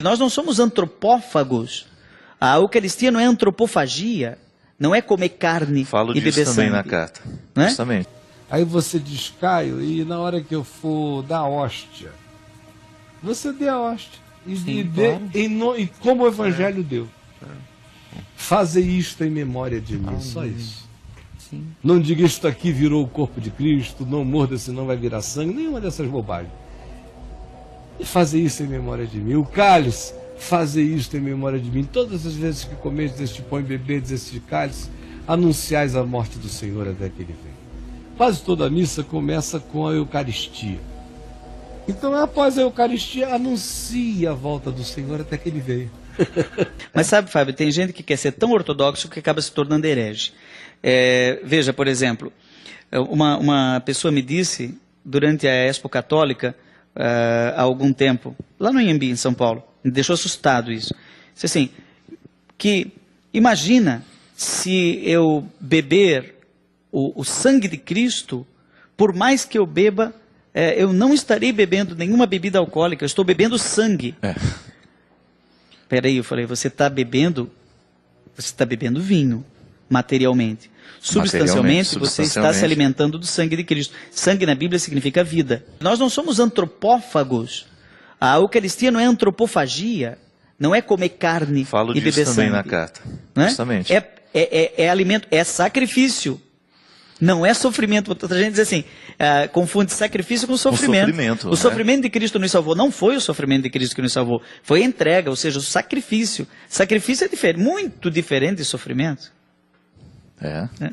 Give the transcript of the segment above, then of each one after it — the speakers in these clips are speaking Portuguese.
Nós não somos antropófagos. A Eucaristia não é antropofagia, não é comer carne Falo e beber disso também sangue. na carta. Não é? Justamente. Aí você diz, Caio, e na hora que eu for dar hóstia, você dê a hóstia. Sim, claro. E como o Evangelho deu. Fazer isto em memória de mim, só isso. Sim. Não diga isto aqui virou o corpo de Cristo, não morda senão vai virar sangue, nenhuma dessas bobagens. E fazer isso em memória de mim. O cálice, fazer isto em memória de mim. Todas as vezes que comeis este pão e bebedes este cálice, anunciais a morte do Senhor até que Ele venha. Quase toda a missa começa com a Eucaristia. Então, após a Eucaristia, anuncia a volta do Senhor até que Ele venha. Mas sabe, Fábio, tem gente que quer ser tão ortodoxo que acaba se tornando herege. Veja, por exemplo, uma pessoa me disse, durante a Expo Católica, há algum tempo, lá no Anhembi, em São Paulo, me deixou assustado isso. Disse assim, que imagina se eu beber o sangue de Cristo, por mais que eu beba, eu não estarei bebendo nenhuma bebida alcoólica, eu estou bebendo sangue. Peraí, eu falei, você está bebendo vinho, materialmente. Substancialmente, você está se alimentando do sangue de Cristo. Sangue na Bíblia significa vida. Nós não somos antropófagos. A Eucaristia não é antropofagia, não é comer carne Falo e disso beber também sangue. na carta. Não é? Justamente. É alimento, é sacrifício. Não é sofrimento. A gente diz assim, confunde sacrifício com sofrimento. O sofrimento de Cristo nos salvou. Não foi o sofrimento de Cristo que nos salvou. Foi a entrega, ou seja, o sacrifício. Sacrifício é diferente, muito diferente de sofrimento.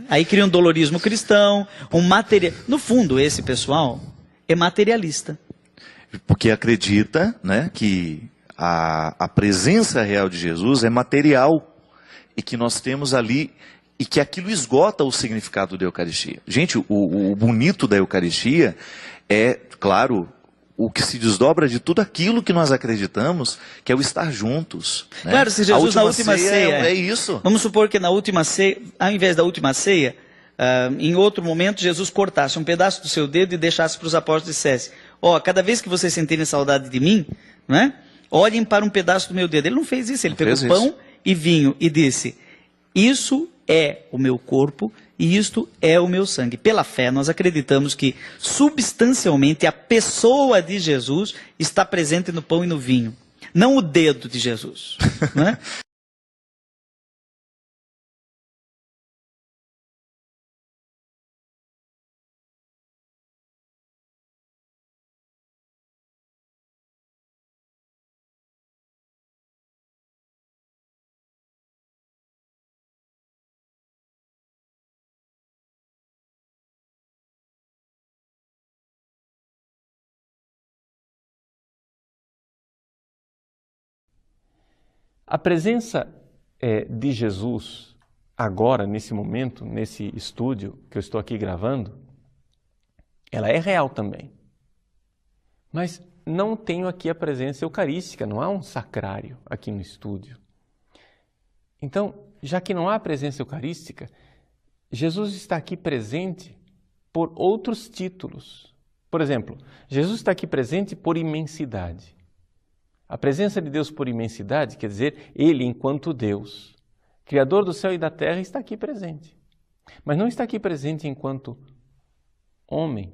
Aí cria um dolorismo cristão, No fundo, esse pessoal é materialista. Porque acredita, né, que a presença real de Jesus é material. E que nós temos ali... E que aquilo esgota o significado da Eucaristia. Gente, o bonito da Eucaristia é, claro, o que se desdobra de tudo aquilo que nós acreditamos, que é o estar juntos. Né? Claro, se Jesus na última ceia... É isso. Vamos supor que na última ceia, ao invés da última ceia, em outro momento, Jesus cortasse um pedaço do seu dedo e deixasse para os apóstolos e dissesse, cada vez que vocês sentirem saudade de mim, né, olhem para um pedaço do meu dedo. Ele não fez isso, ele pegou pão e vinho e disse, isso é o meu corpo e isto é o meu sangue. Pela fé, nós acreditamos que, substancialmente, a pessoa de Jesus está presente no pão e no vinho. Não o dedo de Jesus. Não é? A presença de Jesus, agora, nesse momento, nesse estúdio que eu estou aqui gravando, ela é real também. Mas não tenho aqui a presença eucarística, não há um sacrário aqui no estúdio. Então, já que não há presença eucarística, Jesus está aqui presente por outros títulos. Por exemplo, Jesus está aqui presente por imensidade. A presença de Deus por imensidade, quer dizer, Ele, enquanto Deus, Criador do céu e da terra, está aqui presente. Mas não está aqui presente enquanto homem.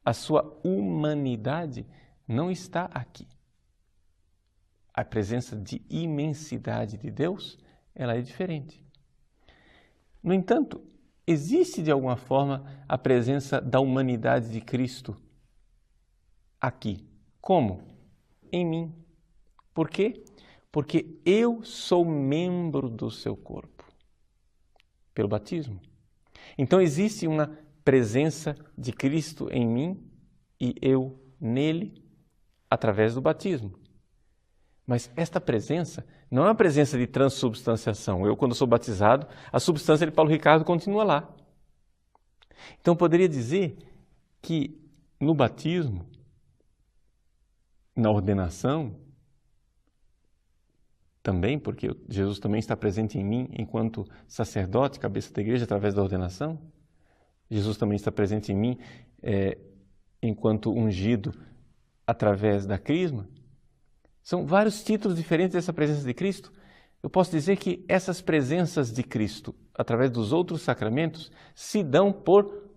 A sua humanidade não está aqui. A presença de imensidade de Deus, ela é diferente. No entanto, existe de alguma forma a presença da humanidade de Cristo aqui. Como? Em mim. Por quê? Porque eu sou membro do seu corpo, pelo batismo. Então existe uma presença de Cristo em mim e eu nele, através do batismo. Mas esta presença não é uma presença de transubstanciação. Eu, quando sou batizado, a substância de Paulo Ricardo continua lá. Então poderia dizer que no batismo, na ordenação, também, porque Jesus também está presente em mim enquanto sacerdote, cabeça da igreja, através da ordenação. Jesus também está presente em mim enquanto ungido através da crisma. São vários títulos diferentes dessa presença de Cristo. Eu posso dizer que essas presenças de Cristo, através dos outros sacramentos, se dão por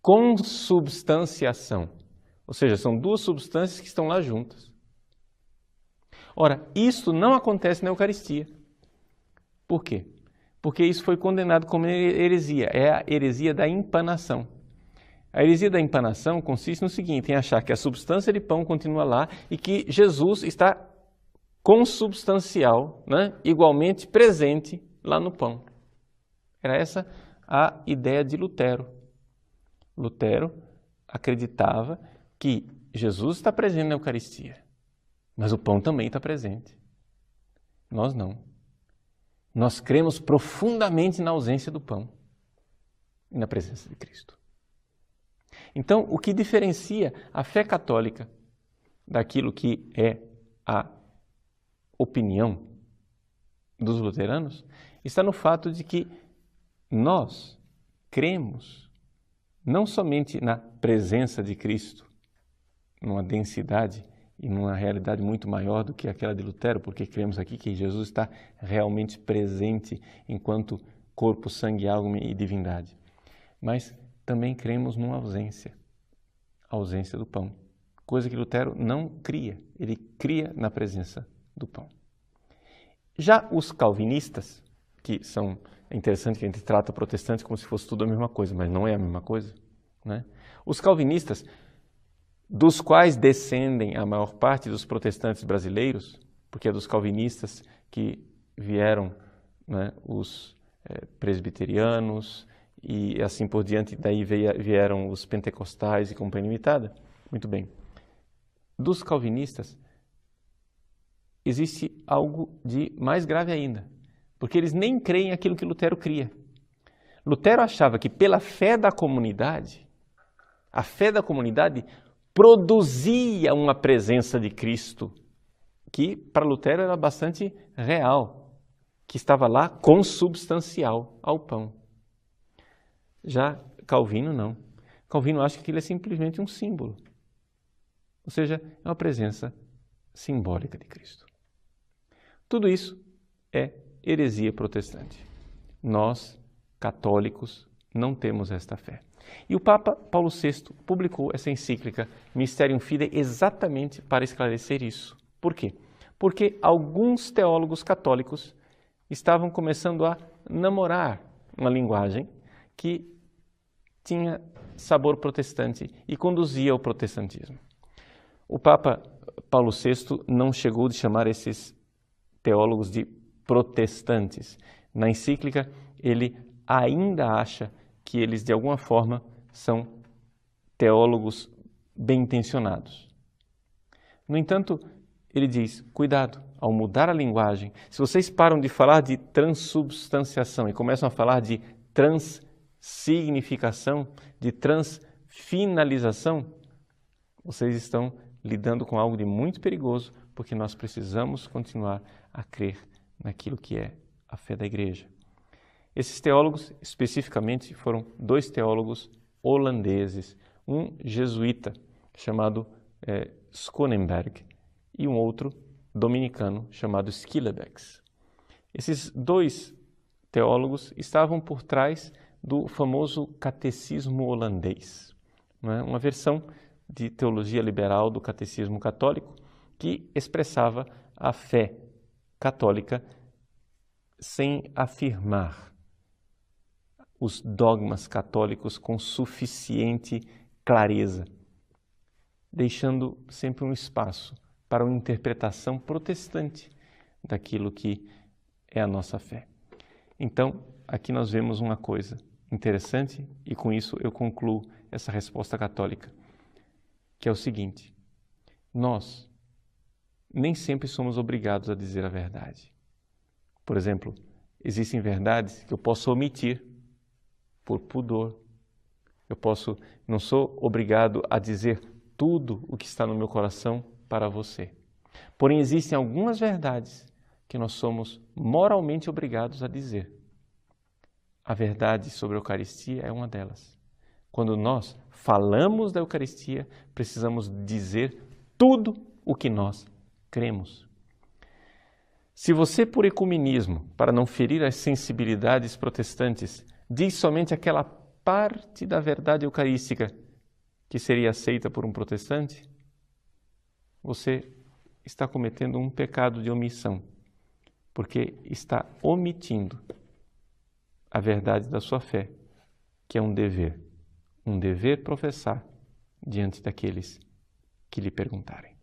consubstanciação. Ou seja, são duas substâncias que estão lá juntas. Ora, isso não acontece na Eucaristia. Por quê? Porque isso foi condenado como heresia. É a heresia da empanação. A heresia da empanação consiste no seguinte, em achar que a substância de pão continua lá e que Jesus está consubstancial, né, igualmente presente lá no pão. Era essa a ideia de Lutero. Lutero acreditava que Jesus está presente na Eucaristia, mas o pão também está presente. Nós não. Nós cremos profundamente na ausência do pão e na presença de Cristo. Então, o que diferencia a fé católica daquilo que é a opinião dos luteranos está no fato de que nós cremos não somente na presença de Cristo, numa densidade e numa realidade muito maior do que aquela de Lutero, porque cremos aqui que Jesus está realmente presente enquanto corpo, sangue, alma e divindade, mas também cremos numa ausência, a ausência do pão, coisa que Lutero não cria, ele cria na presença do pão. Já os calvinistas, que são, é interessante que a gente trata protestantes como se fosse tudo a mesma coisa, mas não é a mesma coisa, né? Os calvinistas, dos quais descendem a maior parte dos protestantes brasileiros, porque é dos calvinistas que vieram, né, os presbiterianos e assim por diante, daí vieram os pentecostais e Companhia Limitada. Muito bem. Dos calvinistas, existe algo de mais grave ainda, porque eles nem creem aquilo que Lutero cria. Lutero achava que pela fé da comunidade, a fé da comunidade produzia uma presença de Cristo, que para Lutero era bastante real, que estava lá consubstancial ao pão. Já Calvino não. Calvino acha que aquilo é simplesmente um símbolo, ou seja, é uma presença simbólica de Cristo. Tudo isso é heresia protestante. Nós, católicos, não temos esta fé. E o Papa Paulo VI publicou essa encíclica Mysterium Fidei exatamente para esclarecer isso. Por quê? Porque alguns teólogos católicos estavam começando a namorar uma linguagem que tinha sabor protestante e conduzia ao protestantismo. O Papa Paulo VI não chegou de chamar esses teólogos de protestantes. Na encíclica, ele ainda acha que eles, de alguma forma, são teólogos bem intencionados. No entanto, ele diz, cuidado, ao mudar a linguagem, se vocês param de falar de transubstanciação e começam a falar de transsignificação, de transfinalização, vocês estão lidando com algo de muito perigoso, porque nós precisamos continuar a crer naquilo que é a fé da Igreja. Esses teólogos, especificamente, foram dois teólogos holandeses, um jesuíta chamado Schonenberg e um outro dominicano chamado Schillebeeckx. Esses dois teólogos estavam por trás do famoso catecismo holandês, né? Uma versão de teologia liberal do catecismo católico que expressava a fé católica sem afirmar os dogmas católicos com suficiente clareza, deixando sempre um espaço para uma interpretação protestante daquilo que é a nossa fé. Então, aqui nós vemos uma coisa interessante e com isso eu concluo essa resposta católica, que é o seguinte: nós nem sempre somos obrigados a dizer a verdade. Por exemplo, existem verdades que eu posso omitir por pudor. Não sou obrigado a dizer tudo o que está no meu coração para você. Porém, existem algumas verdades que nós somos moralmente obrigados a dizer. A verdade sobre a Eucaristia é uma delas. Quando nós falamos da Eucaristia, precisamos dizer tudo o que nós cremos. Se você, por ecumenismo, para não ferir as sensibilidades protestantes, diz somente aquela parte da verdade eucarística que seria aceita por um protestante, você está cometendo um pecado de omissão, porque está omitindo a verdade da sua fé, que é um dever professar diante daqueles que lhe perguntarem.